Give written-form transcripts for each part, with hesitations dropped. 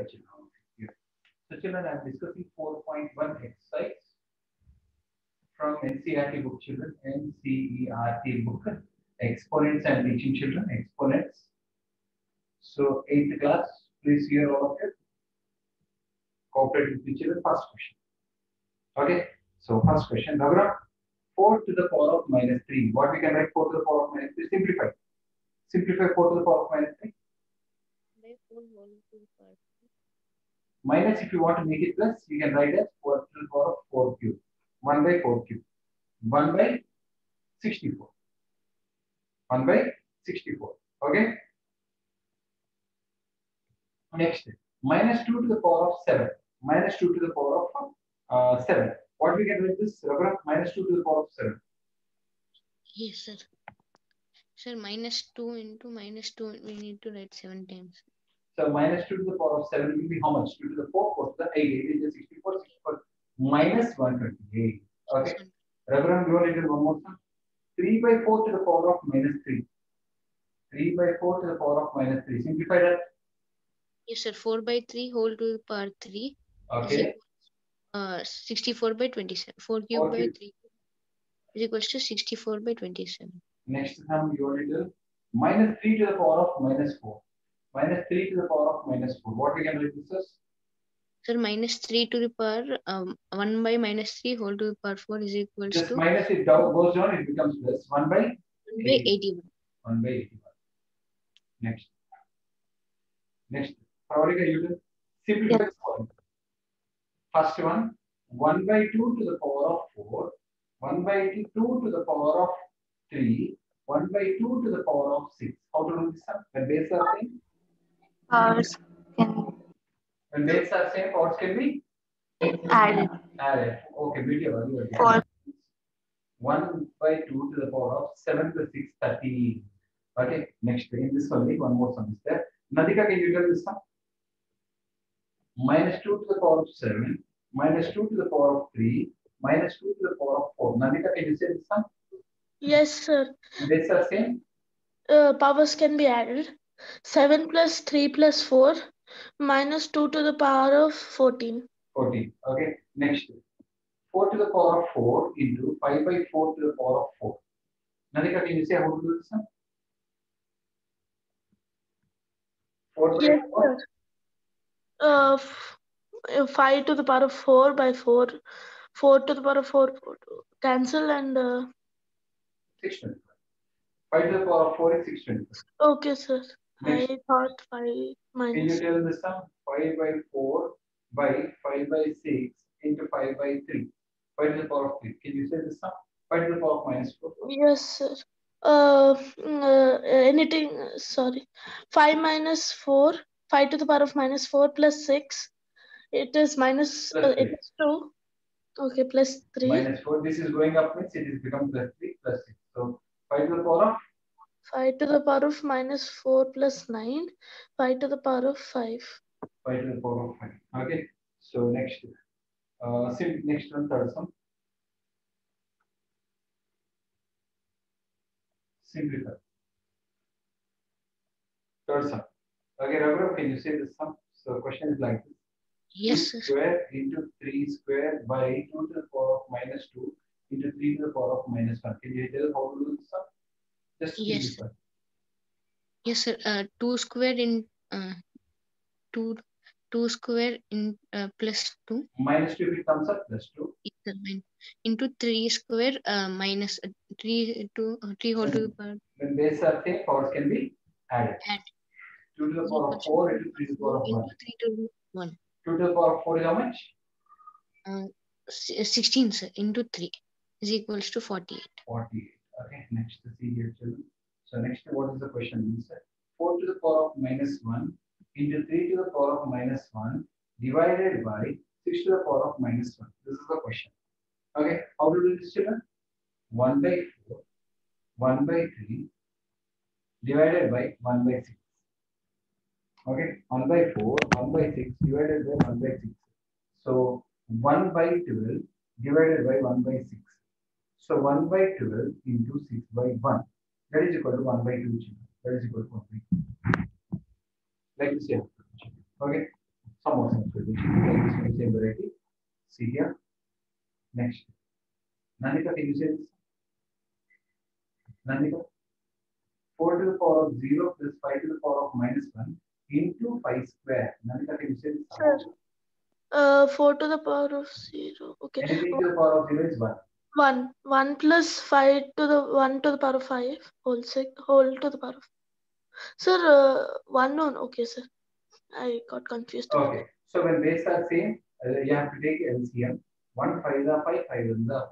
here, children. Here. So children, I am discussing 4.1 exercise from NCERT book, children. NCERT book. Exponents and teaching children. Exponents. So 8th class, please hear all of it. Cooperate with the children. First question. Okay. So first question. Raghuram, 4 to the power of minus 3. What we can write 4 to the power of minus 3? Simplify. Simplify 4 to the power of minus 3. Minus, if you want to make it plus, you can write as 4 to the power of 4 cube. 1 by 4 cube. 1 by 64. 1 by 64. Okay. Next, minus 2 to the power of 7. Minus 2 to the power of 7. What we can write this? Minus 2 to the power of 7. Yes, sir. Sir, minus 2 into minus 2, we need to write 7 times. So minus 2 to the power of 7 will be how much? 2 to the 4, 4 to the 8. 8 is 64, 64. Minus 128. Okay. Raghuram, you want to do one more time? 3 by 4 to the power of minus 3. 3 by 4 to the power of minus 3. Simplify that. Yes, sir. 4 by 3 whole to the power 3. Okay. 64 by 27. 4 cube by 3 is equals to 64 by 27. Next sum you want to do minus 3 to the power of minus 4. Minus 3 to the power of minus 4. What we can write this as? Sir, minus 3 to the power 1 by minus 3 whole to the power 4 is equals Just to minus it down, goes down, it becomes plus 1 by 81. 1 by 81. Next. Next. Pravalika, you do simplify this one. First one, 1 by 2 to the power of 4, 1 by 2 to the power of 3, 1 by 2 to the power of 6. How to do this one? When base are same? Powers can When base are same, powers can be added. Added. Okay, beautiful. 1 by 2 to the power of 7 plus 6, 13. Okay, next in this only one more sum is there. Nadika, can you tell this sum? Minus 2 to the power of 7, minus 2 to the power of 3, minus 2 to the power of 4. Nadika, can you say this sum? Yes, sir. Base are same? Powers can be added. 7 plus 3 plus 4 minus 2 to the power of 14. 14. Okay, next. 4 to the power of 4 into 5 by 4 to the power of 4. Nadika, can you say how to do this sum? 4 by Yes, 4? sir. 5 to the power of 4 by 4. 4 to the power of 4 cancel and 625. 5 to the power of 4 is 625. okay, sir. Next. I thought 5 Can you minus. tell the sum? 5 by 4 by 5 by 6 into 5 by 3. 5 to the power of 3. Can you say the sum? 5 to the power of minus 4. Yes, sir. Anything, sorry. 5 minus 4, 5 to the power of minus 4 plus 6. It is minus, Plus it 3. is 2. Okay, plus 3. Minus 4. This is going up means it is become plus 3 plus 6. So 5 to the power of 5 to the power of minus 4 plus 9. 5 to the power of 5. 5 to the power of 5. Okay. So next. Next one, third sum. Simplify. Third sum. Okay, Raghuram, can you say the sum? So the question is like this. Yes, 2 sir. square into 3 square by 2 to the power of minus 2 into 3 to the power of minus 1. Can you tell how to do this sum? Just Yes. simplify. Yes, sir. 2 square in 2 square in plus 2. Minus 2 if it comes up plus 2. Into 3 square minus 3 to 3 whole to the power. When base are same, powers can be added. Add. 2 to the power of 4 into 3 to the power of 1. 3 to 1. 2 to the power of 4 is how much? 16, sir, into 3 is equals to 48. 48. Okay, next see here, children. So next, what is the question? 4 to the power of minus 1 into 3 to the power of minus 1 divided by 6 to the power of minus 1. This is the question. Okay, how to do this, children? 1 by 4, 1 by 3 divided by 1 by 6. Okay, 1 by 4, 1 by 6 divided by 1 by 6. So 1 by 12 divided by 1 by 6. So 1 by 12 into 6 by 1. That is equal to 1 by 2. That is equal to 1 by 2. Like this here. Okay. same variety. See here. Next. Nandika, can you say this? Nandika. 4 to the power of 0 plus 5 to the power of minus 1 into 5 square. Nandika, can you say this? Sir. 4 to the power of 0. Okay. Anything to the power of 0 is 1. 1 plus 5 to the 1 to the power of 5 whole to the power of. Sir, 1 no. Okay, sir. I got confused. Okay. So when base are same, you have to take LCM. 1 5 is 5, 5 is 5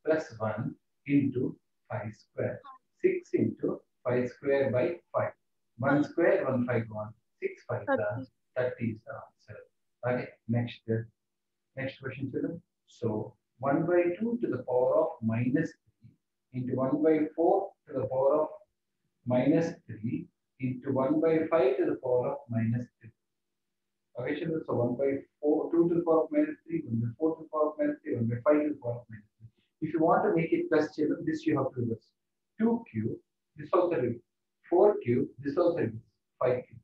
plus 1 into 5 square. 6 into 5 square by 5. 1 square, 1 5 1. 6 5 is 30 is the answer. Okay. Next question, children. So 1 by 2 to the power of minus 3 into 1 by 4 to the power of minus 3 into 1 by 5 to the power of minus 3. Okay, children. So 1 by 4, 2 to the power of minus 3, 1 by 4 to the power of minus 3, 1 by 5 to the power of minus 3. If you want to make it plus, children, this you have to reverse. 2 cube, this also reverse. 4 cube, this also reverse. 5 cube.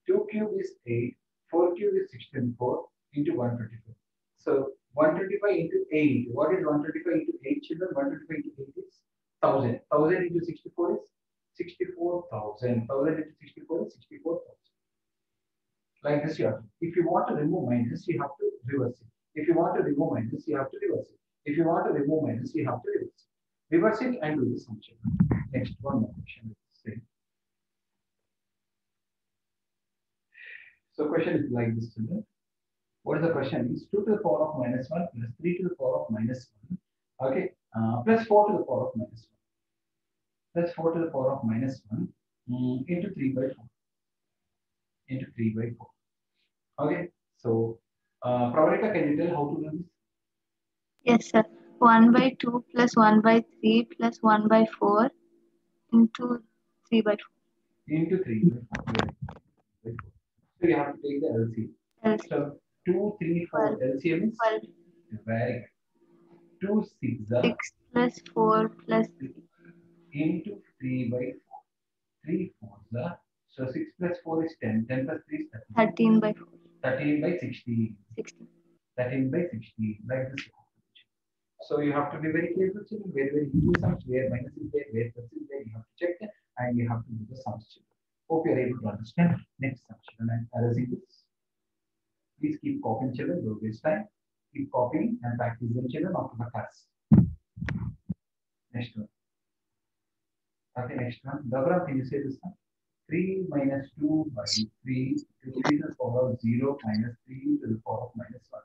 2 cube is 8, 4 cube is 64 into 125. So 125 into 8. What is 125 into 8, children? 125 into 8 is 1000. 1000 into 64 is 64,000. 1000 into 64 is 64,000. Like this, you have to. If you want to remove minus, you have to reverse it. If you want to remove minus, you have to reverse it. If you want to remove minus, you have to reverse it. Reverse it and do this function. Next one more question. So question is like this, children. What is the question? Is 2 to the power of minus 1 plus 3 to the power of minus 1. Okay. Plus 4 to the power of minus 1. Plus 4 to the power of minus 1 into 3 by 4. Into 3 by 4. Okay. So, Pravalika, can you tell how to do this? Yes, sir. 1 by 2 plus 1 by 3 plus 1 by 4 into 3 by 4. Into 3 by 4. So you have to take the LCM. So 2, 3, 4 LCM is 12. very good. 2, 6 6 plus 4 plus 3. Into 3 by 4. 3 4 so 6 plus 4 is 10. 10 plus 3 is 13 by 4. 13 by 16. 16. 13 by 16. Like this. So you have to be very careful, children. Very easy sums. Where minus is there, where plus is there, you have to check them and you have to do the sums, children. Hope you are able to understand. Next sum, children. I'm erasing this. Please keep copying, children. Don't waste time. Keep copying and practice them, children, after the class. Next one. Okay, next one. Gabram, can you say this one? 3 minus 2 by 3 to 3 to the power of 0 minus 3 to the power of minus 1.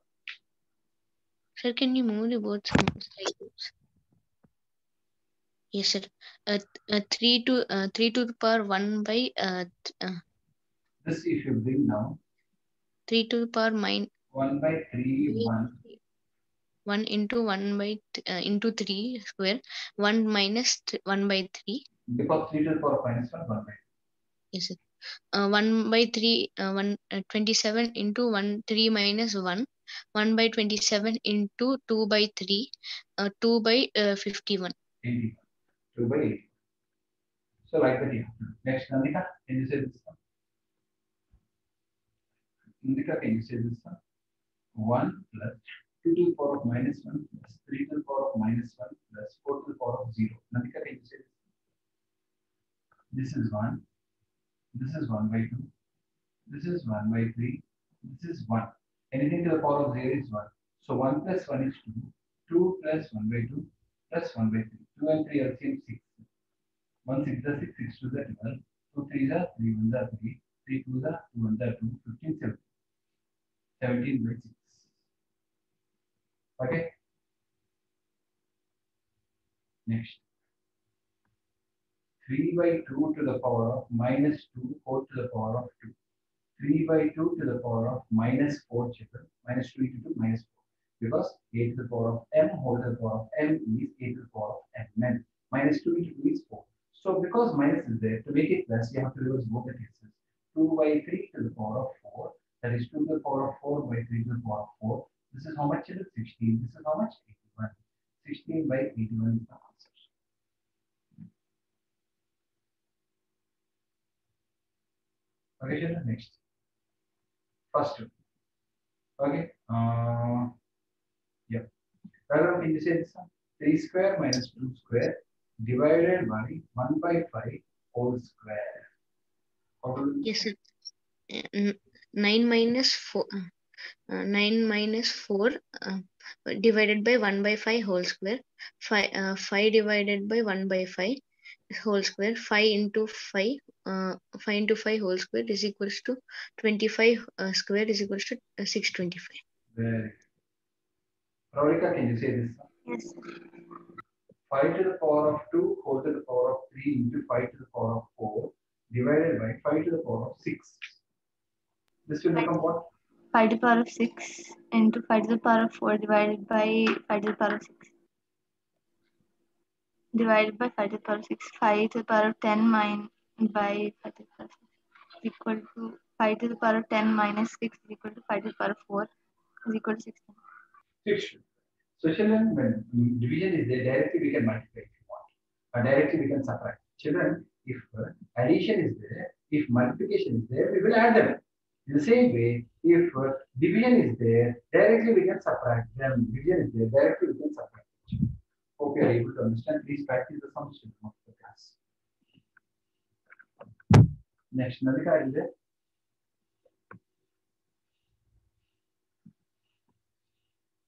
Sir, can you move the both slides? Yes, sir. 3 to the power 1 by This if you bring down 3 to the power 1 by 3, 1 into 1 by into 3 square 1 minus 1 by 3. Because 3 to the power of minus 1, 1 by 3. Yes, sir. 1 by 3, 27 into 1, 3 minus 1, 1 by 27 into 2 by 3, 2 by 51. 81. 2 by 8. So like that, yeah. Next, Nandika, can you say this one? Nandika, can you say this one? 1 plus 2 to the power of minus 1 plus 3 to the power of minus 1 plus 4 to the power of 0. Nandika, can you say this? This is 1. This is 1 by 2. This is 1 by 3. This is 1. Anything to the power of 0 is 1. So 1 plus 1 is 2. 2 plus 1 by 2 plus 1 by 3. 2 and 3 are same 6. 1 6 is 6, 6 2 is 12. 2 3 is 3 1 is 3. 3 2 is 2 1 is 2. 15 17. 17 by 6. Okay. Next. 3 by 2 to the power of minus 2 whole to the power of 2. 3 by 2 to the power of minus 4, children. Minus 2 into 2 minus 4. Because a to the power of m whole to the power of m is a to the power of m. Minus 2 into 2 is 4. So because minus is there, to make it plus, you have to reverse both the cases. 2 by 3 to the power of 4. That is 2 to the power of 4 by 3 to the power of 4. This is how much, children? 16. This is how much? 81. 16 by 81 is the answer. Okay, children, next. First one. Okay. Yeah. Raghav, can you say this one? 3 square minus 2 square divided by 1 by 5 whole square. What will it be? Yes, sir. 9 minus 4. 9 minus 4 divided by 1 by 5 whole square. 5 divided by 1 by 5 whole square. 5 into 5. 5 into 5 whole square is equals to 25 square is equals to 625. Very good. Raulika, can you say this one? Yes. 5 to the power of 2 whole to the power of 3 into 5 to the power of 4 divided by 5 to the power of 6. This will become what? 5 to the power of 6 into 5 to the power of 4 divided by 5 to the power of 6. Divided by 5 to the power of 6. 5 to the power of 10 by 5 to the power of 6 is equal to 5 to the power of 10 minus 6 is equal to 5 to the power of 4 is equal to 16. 6. So children, when division is there, directly we can multiply if you want. Or directly we can subtract. Children, if addition is there, if multiplication is there, we will add them. In the same way, if division is there, directly we can subtract them. Division is there, directly we can subtract. Hope you are able to understand. Please practice the sum of the class. Next, Nalika is there.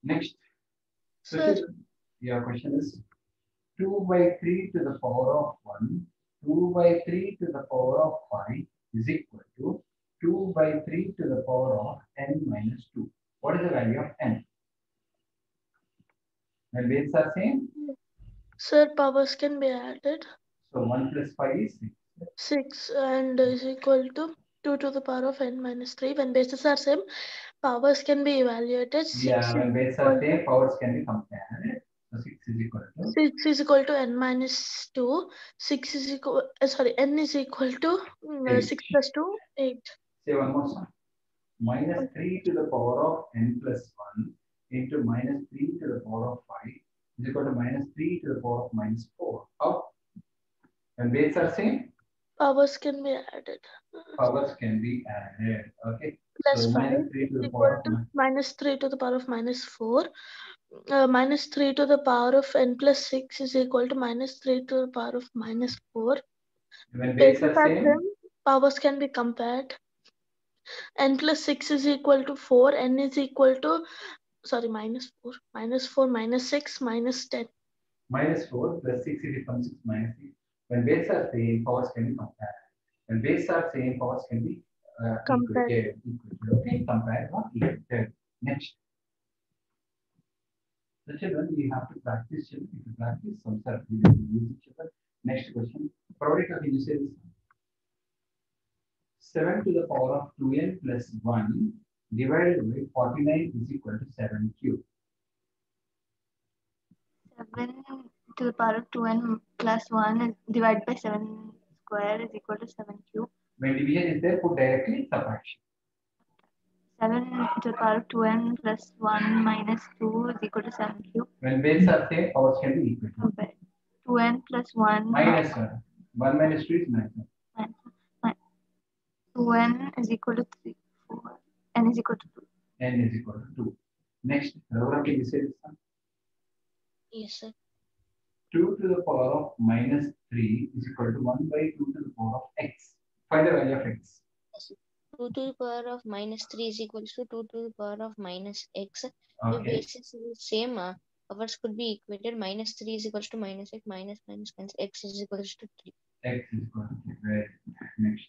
Next. So Sir. children, your question is 2 by 3 to the power of 1, 2 by 3 to the power of 5 is equal to 2 by 3 to the power of n minus 2. What is the value of n? When weights are same, Sir, powers can be added. so 1 plus 5 is 6. 6 and is equal to 2 to the power of n minus 3. When bases are same, powers can be evaluated. 6 Yeah, when is weights equal are to same, powers can be compared. So 6 is equal to 6 is equal to n minus 2. 6 is equal, sorry, n is equal to 8. 6 plus 2, 8. Say one more time. Minus 3 to the power of n plus 1 into minus 3 to the power of 5 is equal to minus 3 to the power of minus 4. How? When weights are same, Powers can be added. powers can be added. Okay. Plus So 5 minus 3 to the equal power of to minus 3 to the power of minus 4. Minus 3 to the power of n plus 6 is equal to minus 3 to the power of minus 4. when weights Bases are are same, same, powers can be compared. N plus 6 is equal to 4. N is equal to, sorry, minus 4. Minus 4, minus 6, minus 10. minus 4 plus 6 it becomes 6 minus 6. When weights are same, powers can be compared. When weights are same, powers can be Compared. equated. Okay, compared, not equated. Next. So children, we have to practice. Children, if you practice, some sort we will use each other. Next question. Pradika, can you say this? 7 to the power of 2n plus 1 divided by 49 is equal to 7 cube. 7 to the power of 2n plus 1 is divided by 7 square is equal to 7 cube. When division is there, put directly subtraction. 7 to the power of 2n plus 1 minus 2 is equal to 7 cube. When weights are same, powers can be equal. Compare 2n plus 1 Minus 1. 1 minus 2 is minus 1. 2n is equal to 3. 4. N is equal to 2. N is equal to 2. Next, Raghura, can you say this one? Yes, sir. 2 to the power of minus 3 is equal to 1 by 2 to the power of x. Find the value of x. 2 to the power of minus 3 is equals to 2 to the power of minus x. The Okay. basis is the same. Powers could be equated. Minus 3 is equals to minus x, minus x is equals to 3. X is equal to 3. Very good. Next.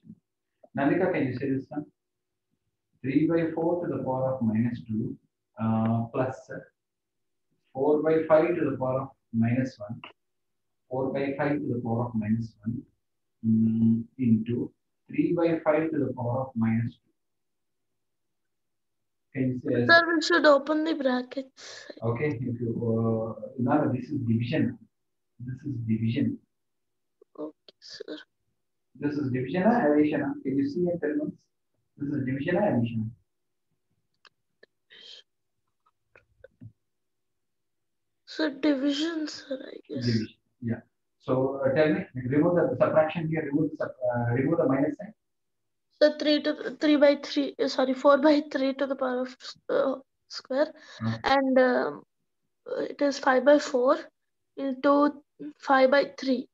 Nandika, can you say this one? 3 by 4 to the power of minus 2 plus 4 by 5 to the power of minus 1. 4 by 5 to the power of minus 1 into 3 by 5 to the power of minus 2. Can you say? Sir, we should open the brackets. Okay, if you now this is division. This is division. Okay, sir. This is division or addition? Can you see and tell me? This is division or addition? So division, sir, I guess. Division. Yeah. So tell me, remove the subtraction here. Remove the minus sign. So 3 by 3, sorry, 4 by 3 to the power of square, and it is 5 by 4 into 5 by 3.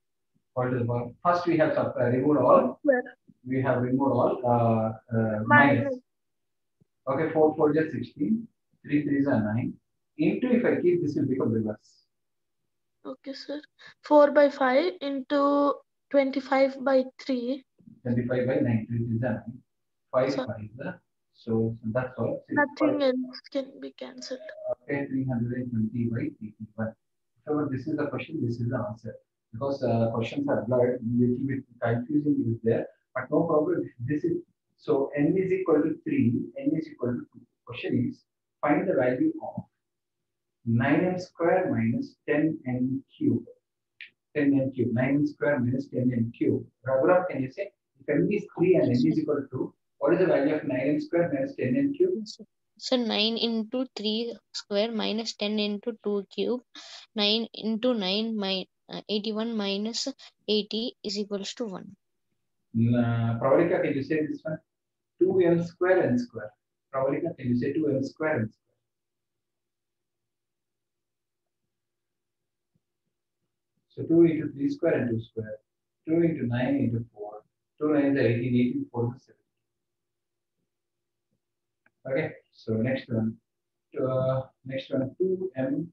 All to the power. First we have removed all. We have removed all minus. Okay, 4 4 is 16. 3 3 is 9. Into if I keep this will become reverse. Okay, sir. 4 by 5 into 25 by 3. 25 by 9. 3 3 is 9. 5 So, 5. So that's all. nothing else can be cancelled. Okay, 320 by 81. So this is the question, this is the answer. Because questions are blurred, little bit confusing is there, but no problem. This is so n is equal to 3, n is equal to 2. Question is find the value of 9n square minus 10n cube. 10n cube. 9n square minus 10n cube. Raghuram, can you say if n is 3 and n is equal to 2, what is the value of 9n square minus 10n cube? So 9 into 3 square minus 10 into 2 cube. 9 into 9 81 minus 80 is equals to 1. Pravalika, can you say this one? 2m square n square. Pravalika, can you say 2m square n square? So 2 into 3 square and 2 square. 2 into 9 into 4. 2 9 is 18, 18, 4 is 7. Okay, so next one. Next one, 2m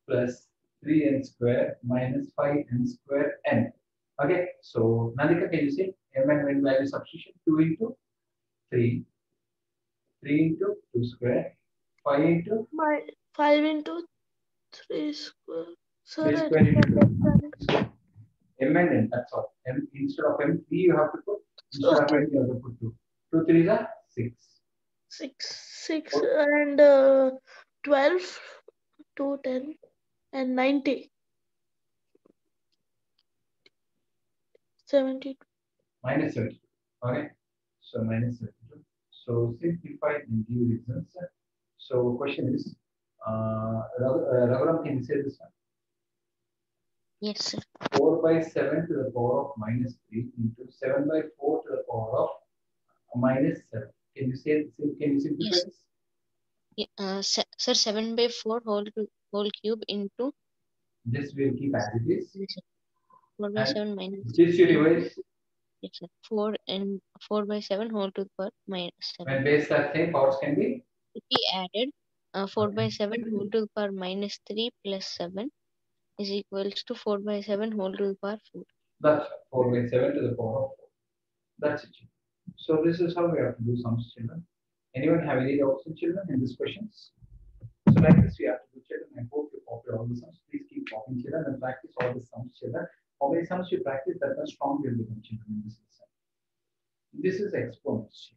plus 3n square minus 5n square n. Okay, so Nandika, can you say m and n value substitution? 2 into 3. 3 into 2 square. 5 into? 5 into 3 square. Sorry, 3 square into 2. M and n, that's all. M instead of m, 3 you have to put. Instead of n, you have to put 2. 2 3 is 6. 6 and 12 to 10 and 90. 72. Minus 32. Okay. So minus 32. So simplify and give reasons. So question is, Raghuram, can you say this one? Yes, sir. 4 by 7 to the power of minus 3 into 7 by 4 to the power of minus 7. Can you say? Can you simplify Yes. this? Yeah, sir, 7 by 4 whole cube into. This will keep as it is. 4 by 7 minus. This you revise. Yes, sir. 4 by 7 whole to the power minus 7. When base are same, powers can be? To be added, 4 by 7 whole to the power minus 3 plus 7 is equals to 4 by 7 whole to the power 4. That's 4 by 7 to the power of 4. That's it. So this is how we have to do sums, children. Anyone have any doubts in children in these questions? So like this we have to do, children. I hope you copy all the sums. Please keep copying, children, and practice all the sums, children. How many sums you practice, that much strong will become, children, in this lesson. This is exponents.